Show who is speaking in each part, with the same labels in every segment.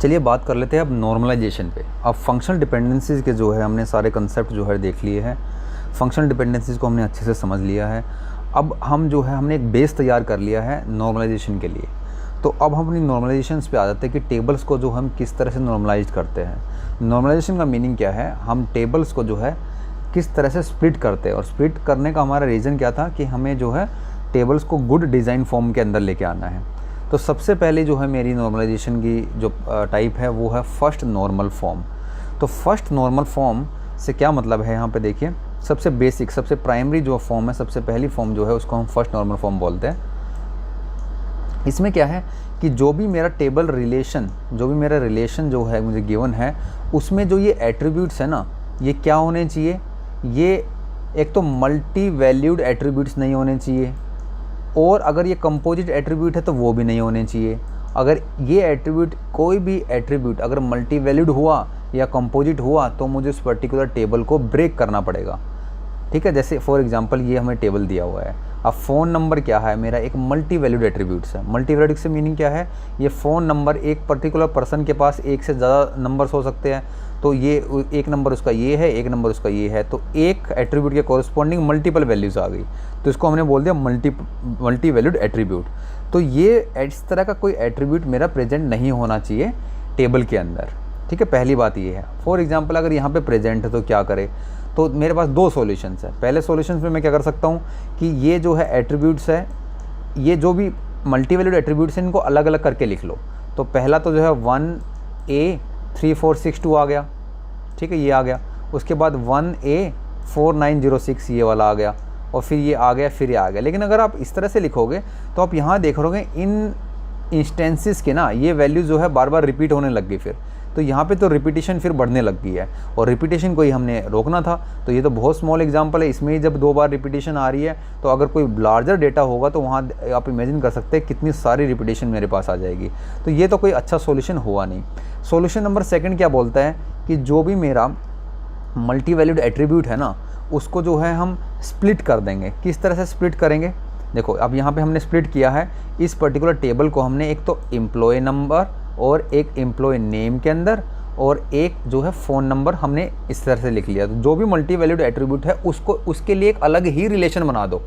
Speaker 1: चलिए बात कर लेते हैं अब नॉर्मलाइजेशन पे। अब फंक्शनल डिपेंडेंसीज़ के जो है हमने सारे कंसेप्ट जो है देख लिए हैं, फंक्शनल डिपेंडेंसीज़ को हमने अच्छे से समझ लिया है। अब हम जो है हमने एक बेस तैयार कर लिया है नॉर्मलाइजेशन के लिए। तो अब हम अपनी नॉर्मलाइजेशंस पे आ जाते हैं कि टेबल्स को जो हम किस तरह से नॉर्मलाइज करते हैं। नॉर्मलाइजेशन का मीनिंग क्या है, हम टेबल्स को जो है किस तरह से स्प्लिट करते हैं। और स्प्लिट करने का हमारा रीज़न क्या था कि हमें जो है टेबल्स को गुड डिज़ाइन फॉर्म के अंदर लेके आना है। तो सबसे पहले जो है मेरी नॉर्मलाइजेशन की जो टाइप है वो है फर्स्ट नॉर्मल फॉर्म। तो फर्स्ट नॉर्मल फॉर्म से क्या मतलब है, यहाँ पे देखिए सबसे बेसिक सबसे प्राइमरी जो फॉर्म है, सबसे पहली फॉर्म जो है उसको हम फर्स्ट नॉर्मल फॉर्म बोलते हैं। इसमें क्या है कि जो भी मेरा टेबल रिलेशन, जो भी मेरा रिलेशन जो है मुझे गिवन है, उसमें जो ये एट्रीब्यूट्स है ना, ये क्या होने चाहिए, ये एक तो मल्टी वैल्यूड एट्रीब्यूट्स नहीं होने चाहिए, और अगर ये कंपोजिट एट्रीब्यूट है तो वो भी नहीं होने चाहिए। अगर ये एट्रीब्यूट, कोई भी एट्रीब्यूट अगर मल्टी वैल्यूड हुआ या कंपोजिट हुआ तो मुझे उस पर्टिकुलर टेबल को ब्रेक करना पड़ेगा। ठीक है, जैसे फॉर एग्जांपल ये हमें टेबल दिया हुआ है। अब फ़ोन नंबर क्या है, मेरा एक मल्टी वैल्यूड एट्रीब्यूट्स है। मल्टी वैल्यूड से मीनिंग क्या है, ये फ़ोन नंबर एक पर्टिकुलर पर्सन के पास एक से ज़्यादा नंबर्स हो सकते हैं, तो ये एक नंबर उसका ये है, एक नंबर उसका ये है, तो एक एट्रीब्यूट के कॉरस्पॉन्डिंग मल्टीपल वैल्यूज़ आ गई, तो इसको हमने बोल दिया मल्टी वैल्यूड एट्रीब्यूट। तो ये इस तरह का कोई एट्रीब्यूट मेरा प्रेजेंट नहीं होना चाहिए टेबल के अंदर। ठीक है, पहली बात ये है। फॉर एग्जांपल अगर यहाँ पे प्रेजेंट है तो क्या करें, तो मेरे पास दो सॉल्यूशंस है। पहले सॉल्यूशंस में मैं क्या कर सकता हूँ कि ये जो है एट्रीब्यूट्स है, ये जो भी मल्टी वैल्यूड एट्रीब्यूट्स हैं इनको अलग अलग करके लिख लो। तो पहला तो जो है 1A 3462 आ गया, ठीक है, ये आ गया। उसके बाद 1A 4906 ये वाला आ गया, और फिर ये आ गया, फिर ये आ गया। लेकिन अगर आप इस तरह से लिखोगे तो आप यहाँ देखोगे इन इंस्टेंसेस के ना ये वैल्यू जो है बार बार रिपीट होने लग गई, फिर तो यहाँ पे तो रिपीटिशन फिर बढ़ने लग गई है, और रिपीटिशन को ही हमने रोकना था। तो ये तो बहुत स्मॉल एग्जांपल है, इसमें ही जब दो बार रिपीटिशन आ रही है तो अगर कोई लार्जर डेटा होगा तो वहाँ आप इमेजिन कर सकते हैं कितनी सारी रिपीटिशन मेरे पास आ जाएगी। तो ये तो कोई अच्छा सॉल्यूशन हुआ नहीं। सॉल्यूशन नंबर सेकंड क्या बोलता है कि जो भी मेरा मल्टी वैल्यूड एट्रीब्यूट है ना, उसको जो है हम स्प्लिट कर देंगे। किस तरह से स्प्लिट करेंगे, देखो अब यहाँ पे हमने स्प्लिट किया है इस पर्टिकुलर टेबल को। हमने एक तो एम्प्लॉय नंबर और एक एम्प्लॉय नेम के अंदर, और एक जो है फ़ोन नंबर हमने इस तरह से लिख लिया। तो जो भी मल्टी वैल्यूड एट्रीब्यूट है उसको, उसके लिए एक अलग ही रिलेशन बना दो।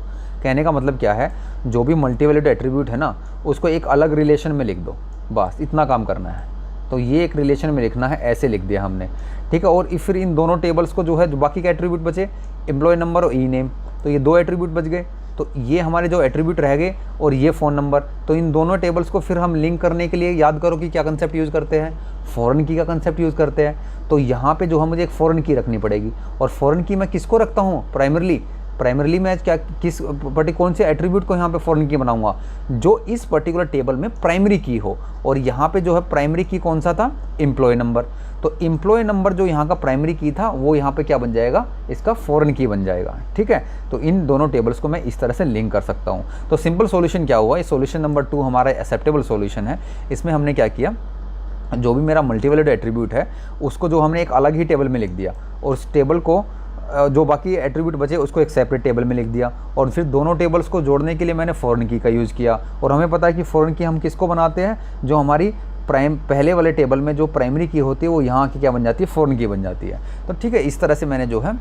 Speaker 1: कहने का मतलब क्या है, जो भी मल्टी वैल्यूड एट्रीब्यूट है ना उसको एक अलग रिलेशन में लिख दो, बस इतना काम करना है। तो ये एक रिलेशन में लिखना है, ऐसे लिख दिया हमने, ठीक है। और फिर इन दोनों टेबल्स को जो है, जो बाकी के एट्रीब्यूट बचे एम्प्लॉय नंबर और ई नेम, तो ये दो एट्रीब्यूट बच गए। तो ये हमारे जो एट्रीब्यूट रह गए, और ये फ़ोन नंबर। तो इन दोनों टेबल्स को फिर हम लिंक करने के लिए याद करो कि क्या कंसेप्ट यूज़ करते हैं, फॉरेन की का कंसेप्ट यूज़ करते हैं। तो यहाँ पे जो है मुझे एक फॉरेन की रखनी पड़ेगी, और फॉरेन की मैं किसको रखता हूँ, प्राइमरली मैं क्या किस कौन से एट्रीब्यूट को यहाँ पे फॉरेन की बनाऊंगा, जो इस पर्टिकुलर टेबल में प्राइमरी की हो। और यहाँ पे जो है प्राइमरी की कौन सा था, एम्प्लॉय नंबर। तो एम्प्लॉय नंबर जो यहाँ का प्राइमरी की था वो यहाँ पे क्या बन जाएगा, इसका फॉरेन की बन जाएगा। ठीक है, तो इन दोनों टेबल्स को मैं इस तरह से लिंक कर सकता हूँ। तो सिंपल सॉल्यूशन क्या हुआ, इस सॉल्यूशन नंबर 2 हमारा एक्सेप्टेबल सॉल्यूशन है। इसमें हमने क्या किया, जो भी मेरा मल्टीवैल्यूड एट्रीब्यूट है उसको जो हमने एक अलग ही टेबल में लिख दिया, और उस टेबल को जो बाकी एट्रीब्यूट बचे उसको एक सेपरेट टेबल में लिख दिया। और फिर दोनों टेबल्स को जोड़ने के लिए मैंने फॉरेन की का यूज़ किया। और हमें पता है कि फॉरेन की हम किसको बनाते हैं, जो हमारी पहले वाले टेबल में जो प्राइमरी की होती है वो यहाँ की क्या बन जाती है, फॉरेन की बन जाती है। तो ठीक है, इस तरह से मैंने जो है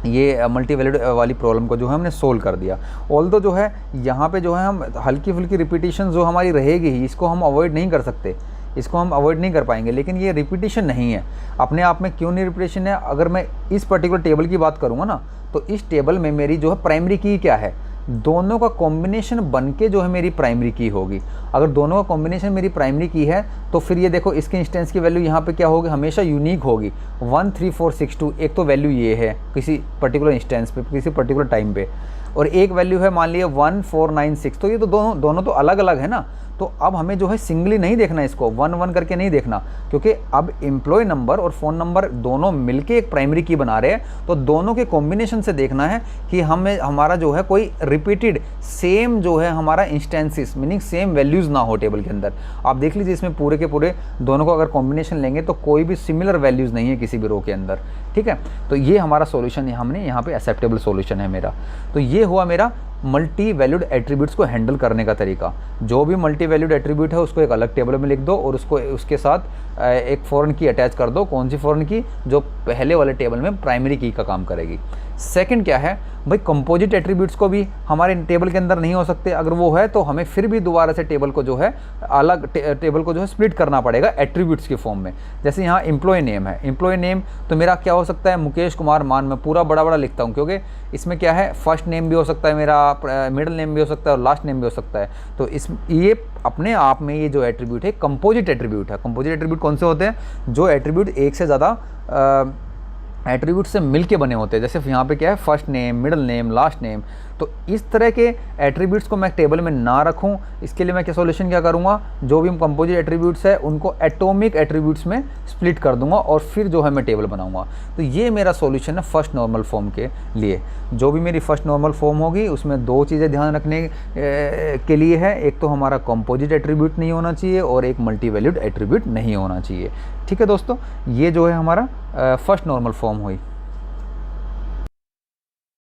Speaker 1: ये मल्टी वैल्यूड वाली प्रॉब्लम को जो है हमने सोल्व कर दिया। ऑल्दो जो है यहाँ पे जो है हम हल्की फुल्की रिपीटिशन जो हमारी रहेगी ही, इसको हम अवॉइड नहीं कर सकते, इसको हम अवॉइड नहीं कर पाएंगे। लेकिन ये रिपीटिशन नहीं है अपने आप में। क्यों नहीं रिपीटिशन है, अगर मैं इस पर्टिकुलर टेबल की बात करूँगा ना, तो इस टेबल में मेरी जो है प्राइमरी की क्या है, दोनों का कॉम्बिनेशन बन के जो है मेरी प्राइमरी की होगी। अगर दोनों का कॉम्बिनेशन मेरी प्राइमरी की है तो फिर ये देखो इसके इंस्टेंस की वैल्यू यहाँ पे क्या होगी, हमेशा यूनिक होगी। 13462 एक तो वैल्यू ये है किसी पर्टिकुलर इंस्टेंस पे, किसी पर्टिकुलर टाइम पे, और एक वैल्यू है मान लिया 1496। तो ये तो दोनों तो अलग अलग है ना। तो अब हमें जो है सिंगली नहीं देखना, इसको 1 करके नहीं देखना, क्योंकि अब एम्प्लॉय नंबर और फ़ोन नंबर दोनों मिलके एक प्राइमरी की बना रहे हैं। तो दोनों के कॉम्बिनेशन से देखना है कि हमारा जो है कोई रिपीटेड सेम जो है हमारा इंस्टेंसेस, मीनिंग सेम वैल्यूज़ ना हो टेबल के अंदर। आप देख लीजिए इसमें पूरे के पूरे दोनों को अगर कॉम्बिनेशन लेंगे तो कोई भी सिमिलर वैल्यूज़ नहीं है किसी भी रो के अंदर। ठीक है, तो ये हमारा सॉल्यूशन है, हमने यहाँ पे एक्सेप्टेबल सॉल्यूशन है मेरा। तो ये हुआ मेरा मल्टी वैल्यूड एट्रीब्यूट्स को हैंडल करने का तरीका। जो भी मल्टी वैल्यूड एट्रीब्यूट है उसको एक अलग टेबल में लिख दो और उसको उसके साथ एक फॉरेन की अटैच कर दो। कौन सी फॉरेन की? जो पहले वाले टेबल में प्राइमरी की का काम करेगी। सेकंड क्या है भाई, कंपोजिट एट्रीब्यूट्स को भी हमारे टेबल के अंदर नहीं हो सकते। अगर वो है तो हमें फिर भी दोबारा से टेबल को जो है अलग टेबल को जो है स्प्लिट करना पड़ेगा एट्रीब्यूट्स के फॉर्म में। जैसे यहाँ एम्प्लॉय नेम है, एम्प्लॉय नेम तो मेरा क्या हो सकता है, मुकेश कुमार मान। मैं पूरा बड़ा बड़ा लिखता हूँ क्योंकि इसमें क्या है, फर्स्ट नेम भी हो सकता है मेरा, मिडिल नेम भी हो सकता है और लास्ट नेम भी हो सकता है। तो ये अपने आप में ये जो एट्रीब्यूट है कंपोजिट एट्रीब्यूट है। कंपोजिट एट्रीब्यूट कौन से होते हैं? जो एट्रीब्यूट एक से ज़्यादा एट्रीब्यूट से मिलके बने होते हैं। जैसे यहाँ पे क्या है, first name, middle name, last name. तो इस तरह के एट्रीब्यूट्स को मैं टेबल में ना रखूँ, इसके लिए मैं क्या सॉल्यूशन क्या करूँगा, जो भी कंपोजिट एट्रीब्यूट्स है उनको एटॉमिक एट्रीब्यूट्स में स्प्लिट कर दूंगा और फिर जो है मैं टेबल बनाऊंगा। तो ये मेरा सॉल्यूशन है फर्स्ट नॉर्मल फॉर्म के लिए। जो भी मेरी फर्स्ट नॉर्मल फॉर्म होगी उसमें दो चीज़ें ध्यान रखने के लिए है, एक तो हमारा कंपोजिट एट्रीब्यूट नहीं होना चाहिए और एक मल्टी वैल्यूड एट्रीब्यूट नहीं होना चाहिए। ठीक है दोस्तों, ये जो है हमारा फर्स्ट नॉर्मल फॉर्म हुई।